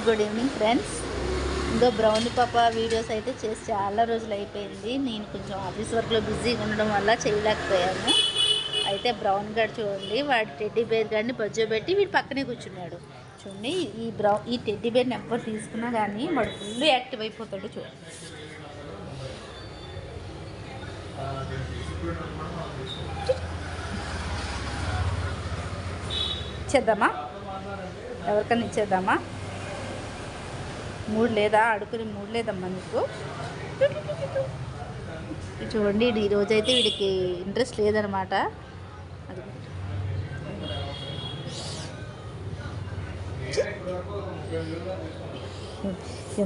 Good evening friends. ఇంకో brown పాప videos అయితే చేసి చాలా రోజులు అయిపోయింది. నేను కొంచెం ఆఫీస్ వర్క్లో బిజీగా ఉండడం వల్ల చేయలేకపోయాను. అయితే బ్రౌన్ గారు చూడండి, వాడి టెడ్డీ బేర్ గారిని బజ్జో పెట్టి వీడి పక్కనే కూర్చున్నాడు. చూడండి, ఈ టెడ్డీ బేర్ని ఎవ్వరు తీసుకున్నా కానీ వాడు ఫుల్ యాక్టివ్ అయిపోతాడు. చూడండి, ఇచ్చేద్దామా, ఎవరికైనా ఇచ్చేద్దామా? మూడు లేదా, ఆడుకుని మూడు లేదమ్మా నీకు. చూడండి, ఈరోజైతే వీడికి ఇంట్రెస్ట్ లేదనమాట. అది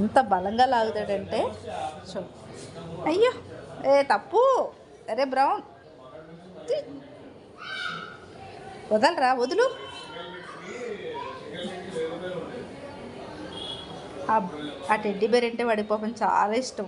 ఎంత బలంగా లాగుతాడంటే, అయ్యో తప్పు. అరే బ్రౌన్, వదలరా, వదులు. ఆ టెడ్డీ బేర్ అంటే వాడి పాపం చాలా ఇష్టం.